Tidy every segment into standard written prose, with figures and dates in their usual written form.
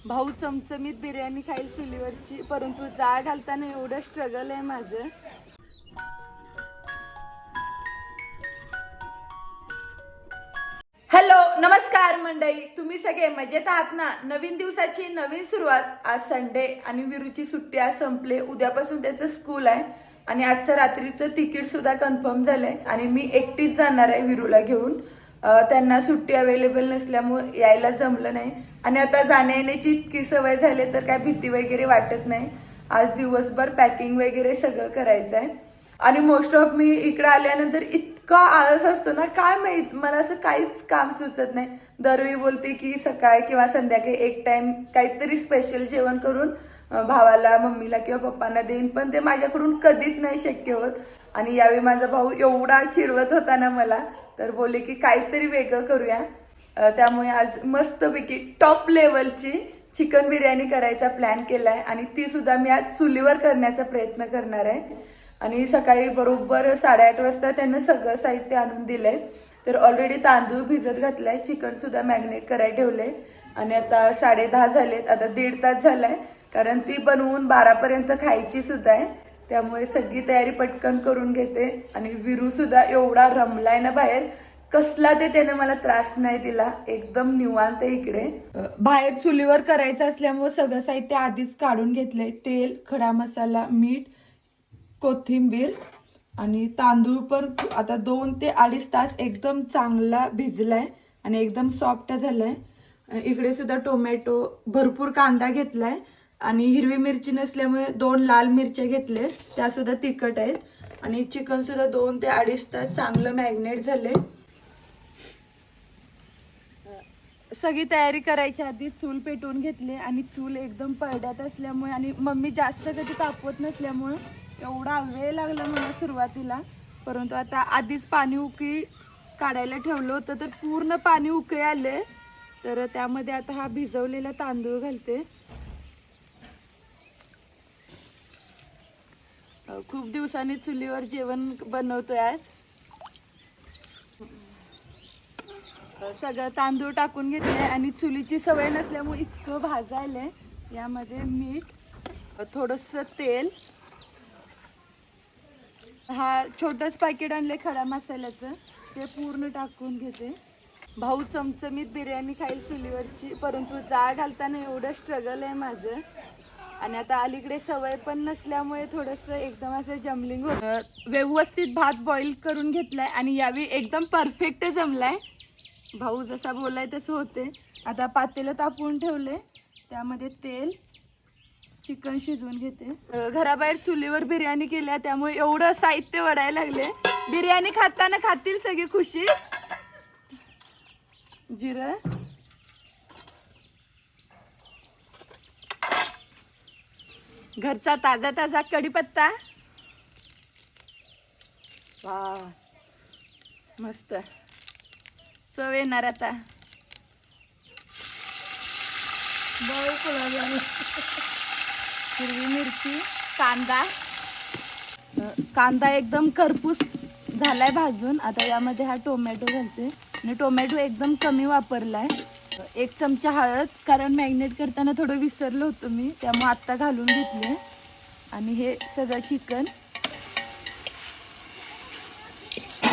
भाऊ चमचमीत बिर्याणी खाईल चुलीवरची, परंतु जाळ घालताना एवढं स्ट्रगल आहे माझं. हॅलो नमस्कार मंडळी, तुम्ही सगळे मजेत आहात ना? नवीन दिवसाची नवीन सुरुवात. आज संडे आणि विरूची सुट्टी आज संपले. उद्यापासून त्याचं स्कूल आहे आणि आजचं रात्रीचं तिकीट सुद्धा कन्फर्म झालंय आणि मी एकटीच जाणार आहे विरूला घेऊन. त्यांना सुट्टी अवेलेबल नसल्यामुळे यायला जमलं नाही आणि आता जाण्या येण्याची इतकी सवय झाली तर काय भीती वगैरे वाटत नाही. आज दिवसभर पॅकिंग वगैरे सगळं करायचं आहे आणि मोस्ट ऑफ मी इकडे आल्यानंतर इतका आळस असतो ना, काय माहित, मला असं काहीच काम सुचत नाही. दरवेळी बोलते की सकाळी किंवा संध्याकाळी एक टाइम काहीतरी स्पेशल जेवण करून भावाला, मम्मीला किंवा पप्पांना देईन, पण ते माझ्याकडून कधीच नाही शक्य होत. आणि यावेळी माझा भाऊ एवढा चिडवत होता ना मला, तर बोलले की काहीतरी वेगळं करूया. त्यामुळे आज मस्तपैकी टॉप लेवलची चिकन बिर्याणी करायचा प्लॅन केलाय आणि ती सुद्धा मी आज चुलीवर करण्याचा प्रयत्न करणार आहे. आणि सकाळी बरोबर 8:30 वाजता त्यांना सगळं साहित्य आणून दिलंय. तर ऑलरेडी तांदूळ भिजत घातलाय, चिकन सुद्धा मॅरिनेट करायला ठेवलंय आणि आता 10:30 झालेत. आता 1.5 तास झालाय, कारण ती बनवून 12 पर्यंत खायची सुद्धा आहे. त्यामुळे सगळी तयारी पटकन करून घेते. आणि विरू सुद्धा एवढा रमलाय ना बाहेर, कसला ते त्याने मला त्रास नाही दिला, एकदम निवांत इकडे. बाहेर चुलीवर करायचं असल्यामुळे सगळं साहित्य आधीच काढून घेतलंय. तेल, खडा मसाला, मीठ, कोथिंबीर आणि तांदूळ पण आता 2 ते 2.5 तास एकदम चांगला भिजलाय आणि एकदम सॉफ्ट झालाय. इकडे सुद्धा टोमॅटो, भरपूर कांदा घेतलाय आणि हिरवी मिरची नसल्यामुळे 2 लाल मिरच्या घेतल्या, त्या सुद्धा तिखट आहेत. आणि चिकन सुद्धा 2 ते 2.5 तास चांगलं मॅरिनेट झाले. सगळी तयारी करायच्या आधी चूल पेटवून घेतले आणि चूल एकदम पडद्यात असल्यामुळे आणि मम्मी जास्त कधी तापवत नसल्यामुळे एवढा वेळ लागला मला सुरुवातीला. परंतु आता आधीच पाणी उकळी काढायला ठेवलं होतं, तर पूर्ण पाणी उकळी आले. तर त्यामध्ये आता हा भिजवलेला तांदूळ घालते. खूप दिवसांनी चुलीवर जेवण बनवतोय आज. सगळं तांदूळ टाकून घेतले आणि चुलीची सवय नसल्यामुळे इतकं भाजायलंय. यामध्ये मीठ, थोडंसं तेल, हा छोटंच पॅकेट आणले खडा मसाल्याचं, ते पूर्ण टाकून घेते. भाऊ चमचमीत बिर्याणी खाईल चुलीवरची, परंतु जाळ घालताना एवढं स्ट्रगल आहे माझं. आणि आता अलीकडे सवय पण नसल्यामुळे थोडंसं एकदम असं जमलिंग होतं. व्यवस्थित भात बॉईल करून घेतलाय आणि यावेळी एकदम परफेक्ट जमलाय. भाऊ जसा बोलाय तसं होते. आता पातेलं तापवून ठेवले, त्यामध्ये तेल, चिकन शिजवून घेते. घराबाहेर चुलीवर बिर्याणी केल्या त्यामुळे एवढं साहित्य वडायला लागले. बिर्याणी खाताना खातील सगळी खुशी. जिरं, घरचा ताजा ताजा कढीपत्ता, वा मस्त चव येणार आता. हिरवी मिरची, कांदा, कांदा एकदम करपूस झालाय भाजून. आता यामध्ये हा टोमॅटो घालते आणि टोमॅटो एकदम कमी वापरलाय. 1 चमचा हळद, कारण मॅरिनेट करताना थोडं विसरलं होतं मी, त्यामुळे आत्ता घालून घेतले. आणि हे सगळं चिकन,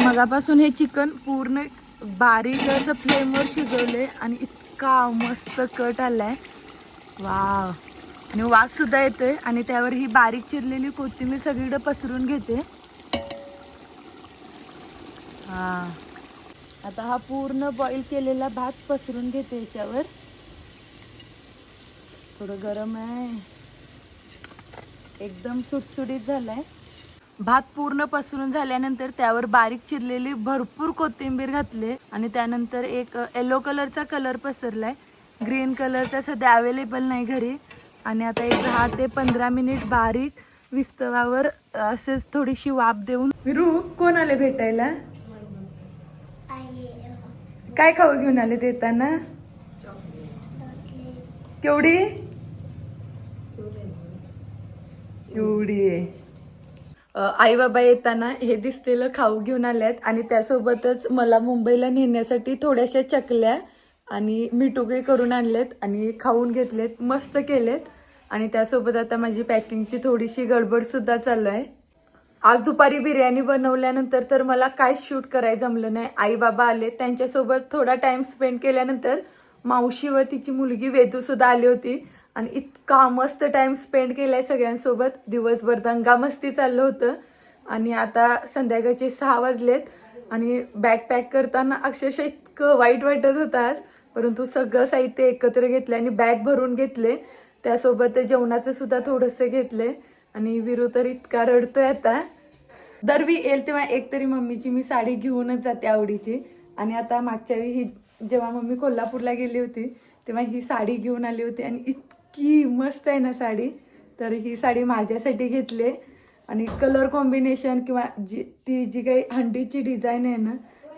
मगापासून हे चिकन पूर्ण बारीक असं फ्लेमवर शिजवले आणि इतका मस्त कट आलाय, वाव. आणि वास सुद्धा येतोय. आणि त्यावर ही बारीक चिरलेली कोथिंबीर सगळीकडे पसरून घेते. हा, आता हा पूर्ण बॉईल केलेला भात पसरून घेते याच्यावर. थोडं गरम आहे, एकदम सुटसुटीत झालाय. भात पूर्ण पसरून झाल्यानंतर त्यावर बारीक चिरलेली भरपूर कोथिंबीर घातले आणि त्यानंतर एक येलो कलरचा कलर पसरलाय. ग्रीन कलरचा सध्या अवेलेबल नाही घरी. आणि आता एक 10 ते 15 मिनिट बारीक विस्तवावर असेच थोडीशी वाफ देऊन. विरू, कोण आले भेटायला? काय खाऊ घेऊन आले देताना? केवढी एवढी आहे. आई बाबा येताना हे दिसलेलं खाऊ घेऊन आल्यात आणि त्यासोबतच मला मुंबईला नेण्यासाठी थोड्याशा चकल्या आणि मिठुगे करून आणलेत आणि खाऊन घेतलेत, मस्त केलेत. आणि त्यासोबत आता माझी पॅकिंगची थोडीशी गडबड सुद्धा चालू आहे. आज दुपारी बिर्याणी बनवल्यानंतर तर मला काय शूट करायला जमलं नाही. आई बाबा आले, त्यांच्यासोबत थोडा टाइम स्पेंड केल्यानंतर मावशी व तिची मुलगी वेदू सुद्धा आली होती आणि इतका मस्त टाइम स्पेंड केलाय सगळ्यांसोबत. दिवसभर दंगा मस्ती चाललं होतं. आणि आता संध्याकाळचे 6 वाजलेत आणि बॅग पॅक करताना अक्षरशः इतकं वाईट वाटत होतं आज. परंतु सगळं साहित्य एकत्र घेतलं आणि बॅग भरून घेतले. त्यासोबत जेवणाचं सुद्धा थोडंसं घेतलंय. आणि विरू तर इतका रडतोय आता. दरवी येईल तेव्हा एकतरी मम्मीची मी साडी घेऊनच जाते आवडीची. आणि आता मागच्या वेळी ही जेव्हा मम्मी कोल्हापूरला गेली होती तेव्हा ही साडी घेऊन आली होती आणि इतकी मस्त आहे ना साडी. तर ही साडी माझ्यासाठी घेतली आणि कलर कॉम्बिनेशन किंवा ती जी काही हंडीची डिझाईन आहे ना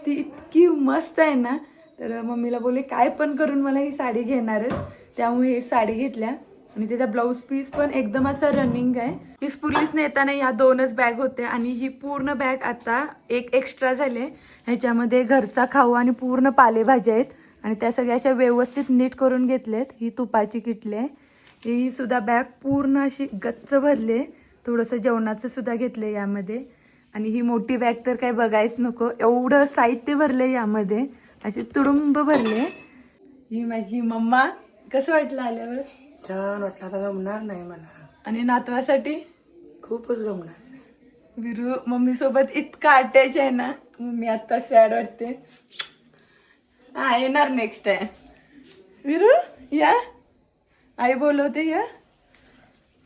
ती इतकी मस्त आहे ना. तर मम्मीला बोलले काय पण करून मला ही साडी घेणारच, त्यामुळे ही साडी घेतल्या. आणि त्याचा ब्लाऊज पीस पण एकदम असा रनिंग आहे. ही स्पुलीस नेताना या 2च बॅग होत्या आणि ही पूर्ण बॅग आता एक एक्स्ट्रा झाले. ह्याच्यामध्ये घरचा खाऊ आणि पूर्ण पालेभाज्या आहेत आणि त्या सगळ्या अशा व्यवस्थित नीट करून घेतलेत. ही तुपाची किटली आहे. ही सुद्धा बॅग पूर्ण अशी गच्च भरले. थोडंसं जेवणाचं सुद्धा घेतलंय यामध्ये. आणि ही मोठी बॅग तर काय बघायच नको, एवढं साहित्य भरलंय यामध्ये, असे तुडुंब भरले. ही माझी मम्मा. कसं वाटलं आल्यावर? छान वाटलं. आता गमणार नाही मला. आणि नातवासाठी खूपच गमणार नाही. विरू मम्मी सोबत इतका अटॅच आहे ना, मम्मी आता सॅड वाटते. हा येणार नेक्स्ट टाइम. विरू या, आई बोलवते या.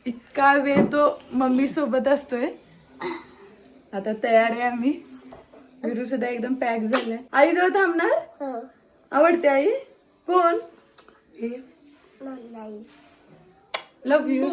इतका वेळ तो मम्मी सोबत असतोय. आता तयार आहे आम्ही. विरू सुद्धा एकदम पॅक झालाय. आई जवळ थांबणार? आवडते आई? कोण? Love you.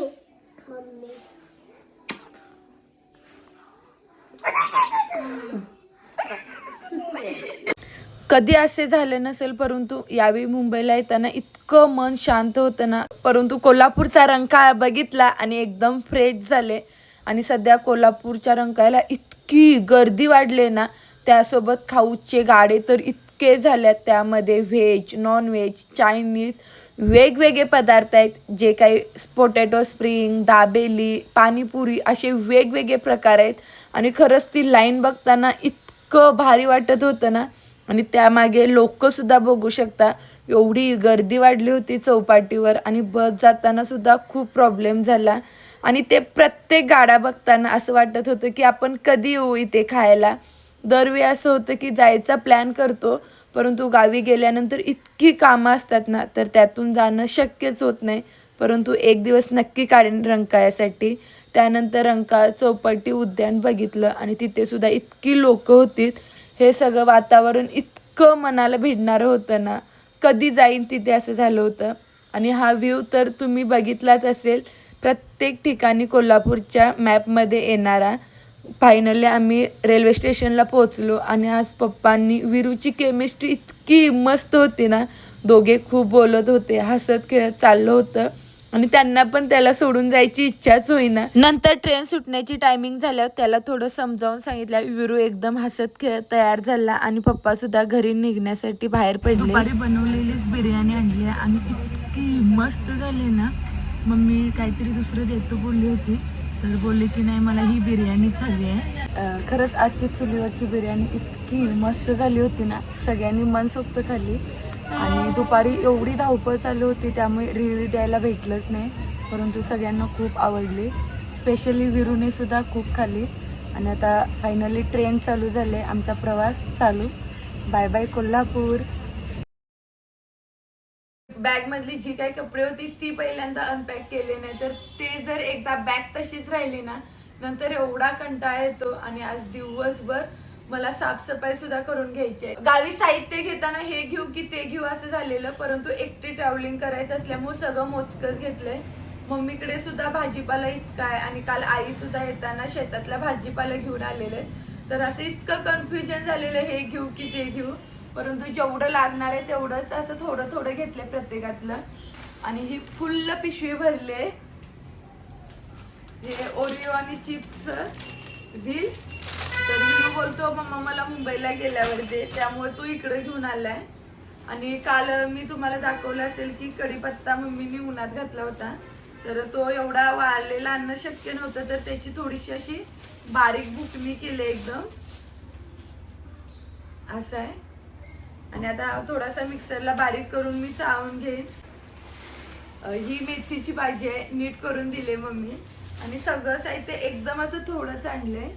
कधी असे झाले नसेल, परंतु यावेळी मुंबईला येताना इतकं मन शांत होतं ना. परंतु कोल्हापूरचा रंकाळा बघितला आणि एकदम फ्रेश झाले. आणि सध्या कोल्हापूरच्या रंकाळ्याला इतकी गर्दी वाढले ना, त्यासोबत खाऊचे गाडे तर इतके झाल्यात. त्यामध्ये व्हेज, नॉन व्हेज, चायनीज वेगवेगळे पदार्थ आहेत. जे काही पोटॅटो स्प्रिंग, दाबेली, पाणीपुरी असे वेगवेगळे प्रकार आहेत. आणि खरंच ती लाईन बघताना इतकं भारी वाटत होतं ना. आणि त्यामागे लोकसुद्धा बघू शकता, एवढी गर्दी वाढली होती चौपाटीवर. आणि बस जाताना सुद्धा खूप प्रॉब्लेम झाला. आणि ते प्रत्येक गाड्या बघताना असं वाटत होतं की आपण कधी येऊ इथे खायला. दरवेळी असं होतं की जायचा प्लॅन करतो, परंतु गावी गेल्यानंतर इतकी कामं असतात ना, तर त्यातून जाणं शक्यच होत नाही. परंतु एक दिवस नक्की काढेन रंकाळ्यासाठी. त्यानंतर रंकाळा चौपाटी उद्यान बघितलं आणि तिथे सुद्धा इतकी लोकं होती. हे सगळं वातावरण इतकं मनाला भिडणारं होतं ना, कधी जाईन तिथे असं झालं होतं. आणि हा व्ह्यू तर तुम्ही बघितलाच असेल, प्रत्येक ठिकाणी कोल्हापूरच्या मॅपमध्ये येणारा. फायनली आम्ही रेल्वे स्टेशनला पोहोचलो आणि आज पप्पांनी विरूची केमिस्ट्री इतकी मस्त होती ना. दोघे खूप बोलत होते, हसत खेळत चाललं होतं आणि त्यांना पण त्याला सोडून जायची इच्छाच होईना. नंतर ट्रेन सुटण्याची टायमिंग झाल्यावर त्याला थोडं समजावून सांगितलं. विरू एकदम हसत खेळत तयार झाला आणि पप्पा सुद्धा घरी निघण्यासाठी बाहेर पडले. दुपारी बनवलेलीच बिर्याणी आणली आणि इतकी मस्त झाली ना. मम्मी काहीतरी दुसरं देतो बोलली होती, तर बोलले की नाही मला ही बिर्याणीच हवी आहे. खरंच आजची चुलीवरची बिर्याणी इतकी मस्त झाली होती ना, सगळ्यांनी मनसोक्त खाल्ली. आणि दुपारी एवढी धावपळ चालू होती त्यामुळे रिव्ह्यू द्यायला भेटलंच नाही, परंतु सगळ्यांना खूप आवडली. स्पेशली विरूने सुद्धा खूप खाल्ली. आणि आता फायनली ट्रेन चालू झाले, आमचा प्रवास चालू. Bye bye Kolhapur. बॅग मधली जी काही कपडे होती ती पहिल्यांदा अनपॅक केले नाही, तर ते जर एकदा बॅग तशीच राहिली ना, नंतर एवढा कंटाळा येतो. आणि आज दिवसभर मला साफसफाई सुद्धा करून घ्यायची आहे. गावी साहित्य घेताना हे घेऊ की ते घेऊ असं झालेलं, परंतु एकटी ट्रॅव्हलिंग करायचं असल्यामुळे सगळं मोजकच घेतलंय. मम्मीकडे सुद्धा भाजीपाला इतका आहे आणि काल आई सुद्धा येताना शेतातला भाजीपाला घेऊन आलेले, तर असं इतकं कन्फ्युजन झालेलं हे घेऊ की ते घेऊ. परंतु जेवढं लागणार आहे तेवढंच असं थोडं थोडं घेतलंय प्रत्येकातलं. आणि ही फुल्ल पिशवी भरले. हे ओरिओ आणि चिप्स व्हील्स. तर विरू बोलतो मम्मा मला मुंबईला गेल्यावर दे, त्यामुळे तू इकडे घेऊन आलाय. आणि काल मी तुम्हाला दाखवलं असेल की कढीपत्ता मम्मीने उन्हात घातला होता, तर तो एवढा वाळलेला आणणं शक्य नव्हतं, तर त्याची थोडीशी अशी बारीक बुकणी केली एकदम असं आहे. आणि आता थोडासा मिक्सरला बारीक करून मी चाळून घेईन. ही मेथीची भाजी आहे, नीट करून दिले मम्मी. आणि सगळं साहित्य एकदम असं थोडंच आणलंय.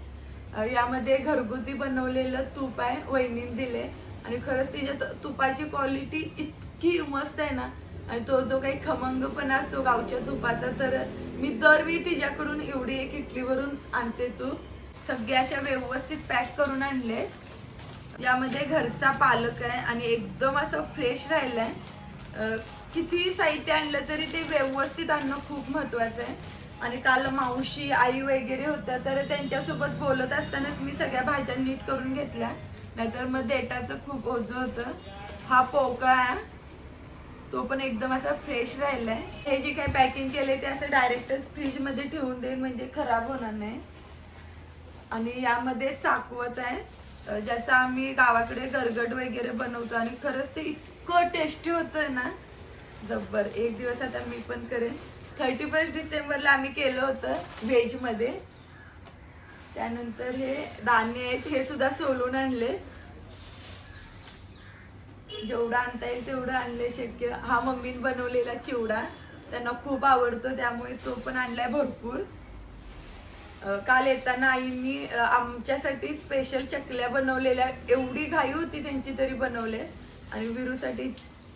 यामध्ये घरगुती बनवलेलं तूप आहे, वहिनीने दिले. आणि खरंच तिच्या तुपाची क्वालिटी इतकी मस्त आहे ना, आणि तो जो काही खमंगपणा असतो गावच्या तुपाचा, तर मी दरवेळी तिच्याकडून एवढी एक इटलीवरून आणते तूप. सगळे अशा व्यवस्थित पॅक करून आणले. यामध्ये घरचा पालक आहे आणि एकदम असं फ्रेश राहिलाय. किती साहित्य आणलं तरी ते व्यवस्थित आणणं खूप महत्वाचं आहे. आणि काल मावशी आई वगैरे होत्या, तर त्यांच्यासोबत बोलत असतानाच मी सगळ्या भाज्या नीट करून घेतल्या, नाहीतर मग देटाचं खूप ओझं होतं. हा पोकळा आहे, तो पण एकदम असा फ्रेश राहिलाय. हे जे काही पॅकिंग केले ते असं डायरेक्टच फ्रीज मध्ये ठेवून देईन, म्हणजे खराब होणार नाही. आणि यामध्ये चाकवत आहे, ज्याचा आम्ही गावाकडे गरगट वगैरे बनवतो आणि खरंच ते इतकं टेस्टी होतं ना, जब्बर. एक दिवस आता मी पण करेन. 31 डिसेंबरला आम्ही केलं होतं व्हेज मध्ये. त्यानंतर हे दाणे आहेत, हे सुद्धा सोलून आणले. जेवढं आणता येईल तेवढं आणले शक्य. हा मम्मीने बनवलेला चिवडा त्यांना खूप आवडतो, त्यामुळे तो पण आणलाय भरपूर. काल येताना आईंनी आमच्यासाठी स्पेशल चकल्या बनवलेल्या, एवढी घाई होती त्यांची तरी बनवले. आणि विरूसाठी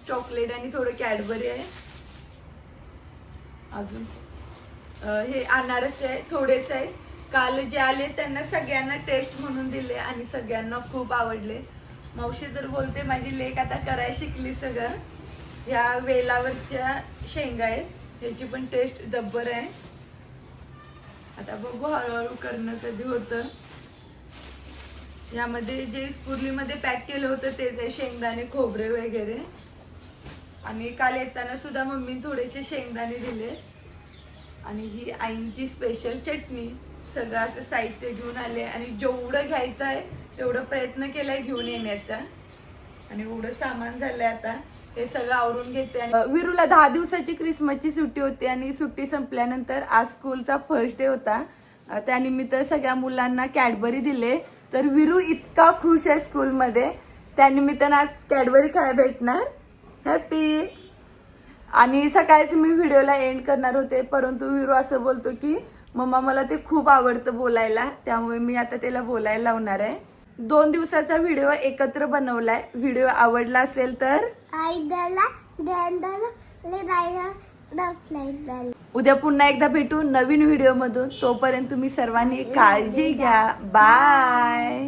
चॉकलेट आणि थोडं कॅडबरी आहे. अजून हे अनारसे आहे, थोडेच आहे. काल जे आले त्यांना सगळ्यांना टेस्ट म्हणून दिले आणि सगळ्यांना खूप आवडले. मावशी तर बोलते माझी लेक आता करायला शिकली सगळं. ह्या वेलावरच्या शेंगा आहेत, ह्याची पण टेस्ट जब्बर आहे. आता बघू हळूहळू करणं कधी होतं. यामध्ये जे स्पुर्लीमध्ये पॅक केलं होतं तेच आहे, शेंगदाणे खोबरे वगैरे. आणि काल येताना सुद्धा मम्मी थोडेसे शेंगदाणे दिले. आणि ही आईंची स्पेशल चटणी. सगळं असं साहित्य घेऊन आले आणि जेवढं घ्यायचं आहे तेवढं प्रयत्न केलाय घेऊन येण्याचा. आणि एवढं सामान झालंय, आता हे सगळं आवरून घेते. आणि विरूला 10 दिवसाची क्रिसमसची सुट्टी होती आणि सुट्टी संपल्यानंतर आज स्कूलचा फर्स्ट डे होता. त्यानिमित्त सगळ्या मुलांना कॅडबरी दिले. तर विरू इतका खुश आहे स्कूलमध्ये, त्यानिमित्तानं आज कॅडबरी खायला भेटणार. हॅपी. आणि सकाळीच मी व्हिडिओला एंड करणार होते, परंतु विरू असं बोलतो की मम्मा मला ते खूप आवडतं बोलायला, त्यामुळे मी आता त्याला बोलायला लावणार आहे. 2 दिवसाचा व्हिडिओ एकत्र बनवलाय. व्हिडिओ आवडला असेल तर उद्या पुन्हा एकदा भेटू नवीन व्हिडिओ मधून. तोपर्यंत तुम्ही सर्वांनी काळजी घ्या. बाय.